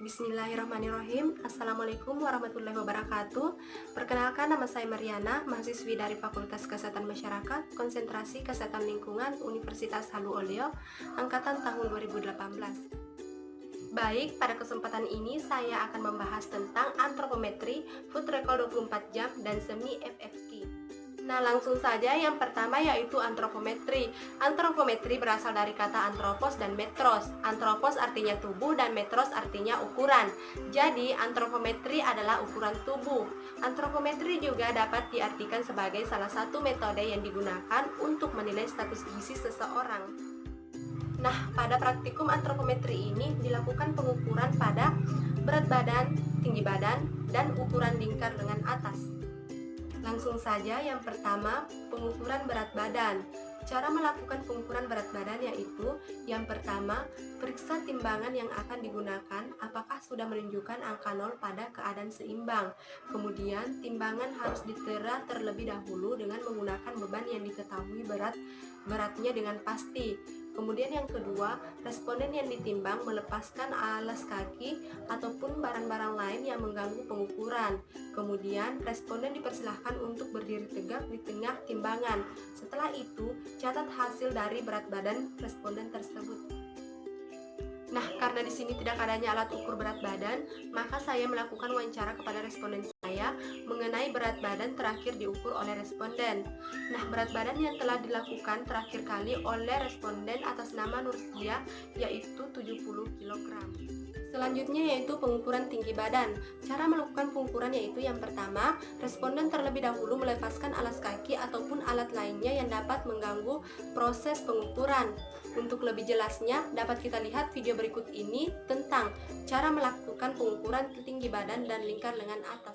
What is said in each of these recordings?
Bismillahirrahmanirrahim. Assalamualaikum warahmatullahi wabarakatuh. Perkenalkan, nama saya Mariana, mahasiswi dari Fakultas Kesehatan Masyarakat, Konsentrasi Kesehatan Lingkungan, Universitas Halu Oleo, angkatan tahun 2018. Baik, pada kesempatan ini saya akan membahas tentang antropometri, food recall 24 jam, dan semi FFQ. Nah, langsung saja yang pertama yaitu antropometri. Antropometri berasal dari kata antropos dan metros. Antropos artinya tubuh dan metros artinya ukuran. Jadi, antropometri adalah ukuran tubuh. Antropometri juga dapat diartikan sebagai salah satu metode yang digunakan untuk menilai status gizi seseorang. Nah, pada praktikum antropometri ini dilakukan pengukuran pada berat badan, tinggi badan, dan ukuran lingkar lengan atas. Langsung saja, yang pertama, pengukuran berat badan. Cara melakukan pengukuran berat badan yaitu, yang pertama, periksa timbangan yang akan digunakan apakah sudah menunjukkan angka 0 pada keadaan seimbang. Kemudian, timbangan harus ditera terlebih dahulu dengan menggunakan beban yang diketahui beratnya dengan pasti. Kemudian yang kedua, responden yang ditimbang melepaskan alas kaki ataupun barang-barang lain yang mengganggu pengukuran. Kemudian, responden dipersilahkan untuk berdiri tegak di tengah timbangan. Setelah itu, catat hasil dari berat badan responden tersebut. Nah, karena di sini tidak adanya alat ukur berat badan, maka saya melakukan wawancara kepada responden saya mengenai berat badan terakhir diukur oleh responden. Nah, berat badan yang telah dilakukan terakhir kali oleh responden atas nama Nursia yaitu 70 kg. Selanjutnya yaitu pengukuran tinggi badan. Cara melakukan pengukuran yaitu, yang pertama, responden terlebih dahulu melepaskan alas kaki ataupun alat lainnya yang dapat mengganggu proses pengukuran. Untuk lebih jelasnya, dapat kita lihat video berikut ini tentang cara melakukan pengukuran tinggi badan dan lingkar lengan atas.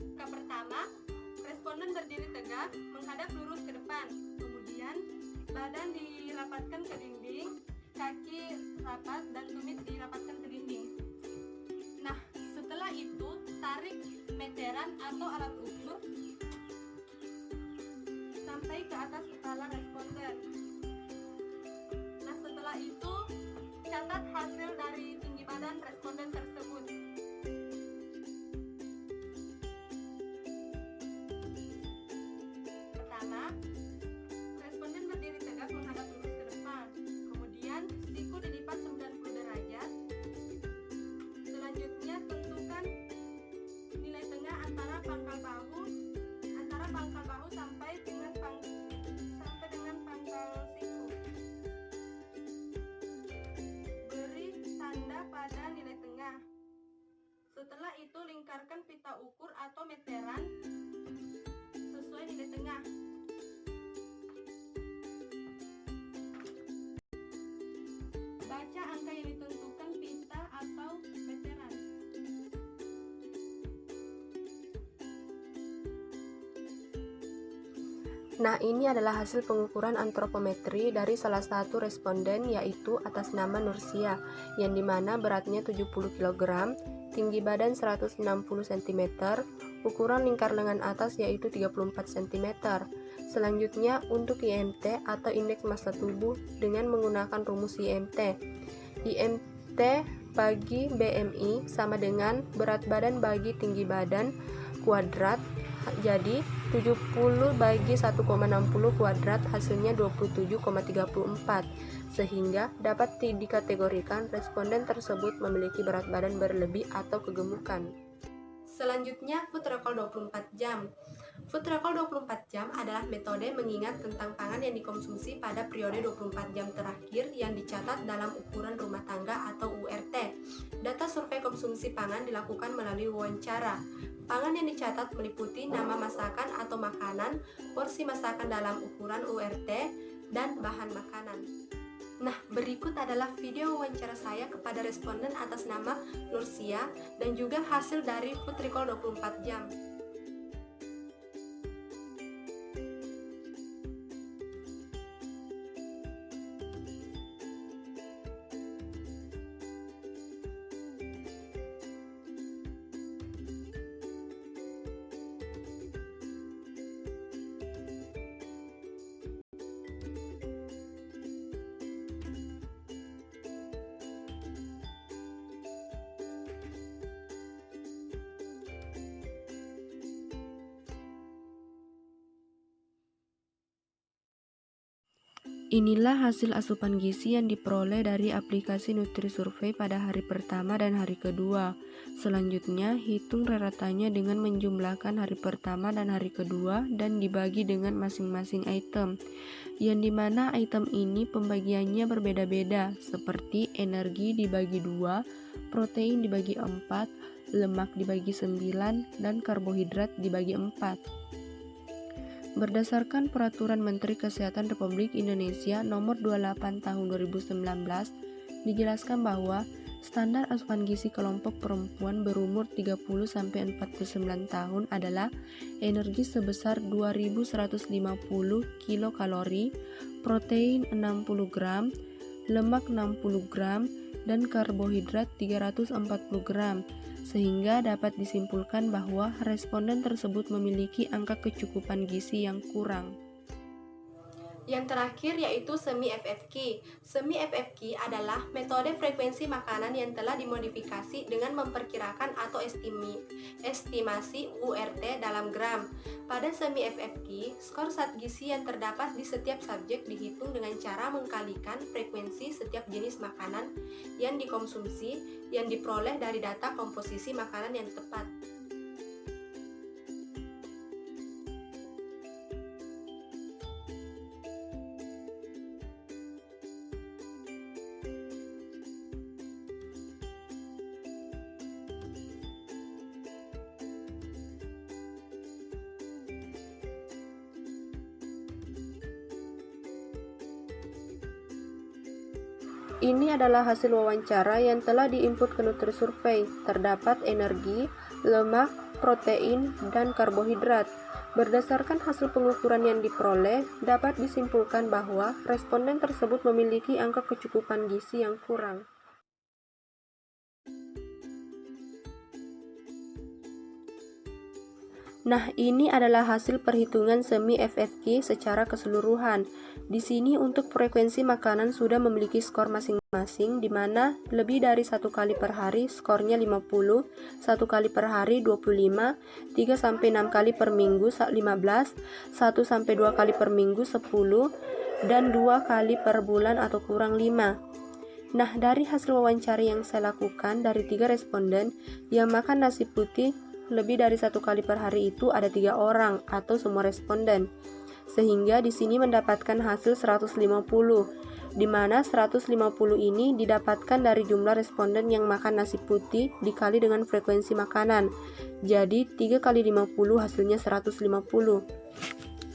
Langkah pertama, responden berdiri tegak, menghadap lurus ke depan. Kemudian, badan dirapatkan ke dinding, kaki rapat dan tumit dirapatkan ke dinding. Nah, setelah itu tarik meteran atau alat ukur sampai ke atas kepala responden. Nah, setelah itu catat hasil dari tinggi badan responden tersebut. Pertama, responden berdiri tegak menghadap lurus ke depan. Kemudian, siku dilipat 90 derajat. Selanjutnya, tentukan nilai tengah antara pangkal bahu sampai dengan pangkal siku. Beri tanda pada nilai tengah. Setelah itu, lingkarkan pita ukur atau meteran sesuai nilai tengah. Baca angka yang ditentukan pita atau meteran. Nah, ini adalah hasil pengukuran antropometri dari salah satu responden yaitu atas nama Nursia, yang dimana beratnya 70 kg, tinggi badan 160 cm, ukuran lingkar lengan atas yaitu 34 cm. Selanjutnya, untuk IMT atau indeks massa tubuh dengan menggunakan rumus IMT. IMT bagi BMI sama dengan berat badan bagi tinggi badan kuadrat. Jadi 70 bagi 1,60 kuadrat hasilnya 27,34, sehingga dapat dikategorikan responden tersebut memiliki berat badan berlebih atau kegemukan. Selanjutnya, food recall 24 jam. Food recall 24 jam adalah metode mengingat tentang pangan yang dikonsumsi pada periode 24 jam terakhir yang dicatat dalam ukuran rumah tangga atau URT. Data survei konsumsi pangan dilakukan melalui wawancara. Pangan yang dicatat meliputi nama masakan atau makanan, porsi masakan dalam ukuran URT, dan bahan makanan. Nah, berikut adalah video wawancara saya kepada responden atas nama Nursia dan juga hasil dari food recall 24 jam. Inilah hasil asupan gizi yang diperoleh dari aplikasi NutriSurvey pada hari pertama dan hari kedua. Selanjutnya, hitung rata-ratanya dengan menjumlahkan hari pertama dan hari kedua dan dibagi dengan masing-masing item, yang dimana item ini pembagiannya berbeda-beda, seperti energi dibagi 2, protein dibagi 4, lemak dibagi 9, dan karbohidrat dibagi 4. Berdasarkan Peraturan Menteri Kesehatan Republik Indonesia Nomor 28 Tahun 2019, dijelaskan bahwa standar asupan gizi kelompok perempuan berumur 30-49 tahun adalah energi sebesar 2150 kilokalori, protein 60 gram, lemak 60 gram, dan karbohidrat 340 gram, sehingga dapat disimpulkan bahwa responden tersebut memiliki angka kecukupan gizi yang kurang. Yang terakhir yaitu semi FFQ. Semi FFQ adalah metode frekuensi makanan yang telah dimodifikasi dengan memperkirakan atau estimasi URT dalam gram. Pada semi FFQ, skor zat gizi yang terdapat di setiap subjek dihitung dengan cara mengkalikan frekuensi setiap jenis makanan yang dikonsumsi yang diperoleh dari data komposisi makanan yang tepat. Ini adalah hasil wawancara yang telah diinput ke NutriSurvey. Terdapat energi, lemak, protein, dan karbohidrat. Berdasarkan hasil pengukuran yang diperoleh, dapat disimpulkan bahwa responden tersebut memiliki angka kecukupan gizi yang kurang. Nah, ini adalah hasil perhitungan semi FFQ secara keseluruhan. Di sini untuk frekuensi makanan sudah memiliki skor masing-masing, di mana lebih dari 1 kali per hari skornya 50, 1 kali per hari 25, 3-6 kali per minggu 15, 1-2 kali per minggu 10, dan 2 kali per bulan atau kurang 5. Nah, dari hasil wawancara yang saya lakukan dari 3 responden yang makan nasi putih lebih dari 1 kali per hari itu ada 3 orang atau semua responden, sehingga di sini mendapatkan hasil 150, di mana 150 ini didapatkan dari jumlah responden yang makan nasi putih dikali dengan frekuensi makanan. Jadi 3 kali 50 hasilnya 150.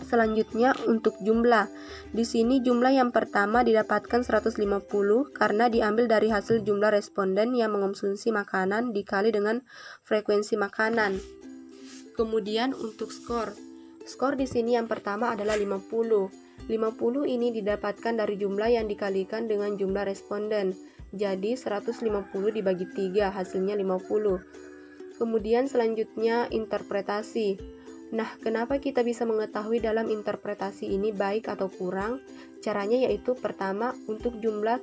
Selanjutnya untuk jumlah. Di sini jumlah yang pertama didapatkan 150 karena diambil dari hasil jumlah responden yang mengonsumsi makanan dikali dengan frekuensi makanan. Kemudian untuk skor. Skor di sini yang pertama adalah 50. 50 ini didapatkan dari jumlah yang dikalikan dengan jumlah responden. Jadi 150 dibagi 3 hasilnya 50. Kemudian selanjutnya interpretasi. Nah, kenapa kita bisa mengetahui dalam interpretasi ini baik atau kurang? Caranya yaitu pertama, untuk jumlah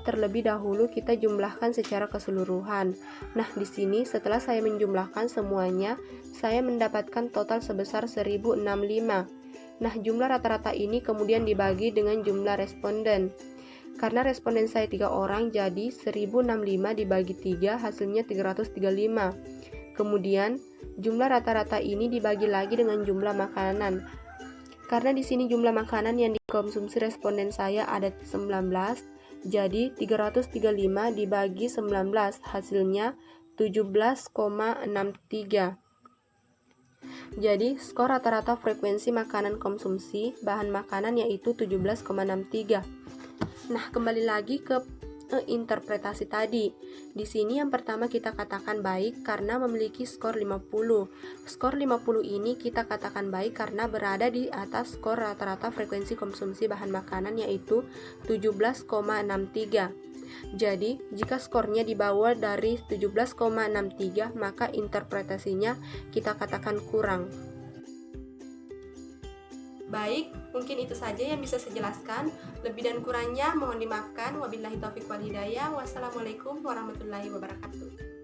terlebih dahulu kita jumlahkan secara keseluruhan. Nah, di sini setelah saya menjumlahkan semuanya, saya mendapatkan total sebesar 1065. Nah, jumlah rata-rata ini kemudian dibagi dengan jumlah responden. Karena responden saya 3 orang, jadi 1065 dibagi 3 hasilnya 335. Kemudian jumlah rata-rata ini dibagi lagi dengan jumlah makanan. Karena di sini jumlah makanan yang dikonsumsi responden saya ada 19, jadi 335 dibagi 19 hasilnya 17,63. Jadi skor rata-rata frekuensi makanan konsumsi bahan makanan yaitu 17,63. Nah, kembali lagi ke interpretasi tadi. Di sini yang pertama kita katakan baik karena memiliki skor 50. Skor 50 ini kita katakan baik karena berada di atas skor rata-rata frekuensi konsumsi bahan makanan yaitu 17,63. Jadi, jika skornya di bawah dari 17,63, maka interpretasinya kita katakan kurang. Baik, mungkin itu saja yang bisa saya jelaskan. Lebih dan kurangnya mohon dimaafkan. Wabillahi taufiq wal hidayah. Wassalamualaikum warahmatullahi wabarakatuh.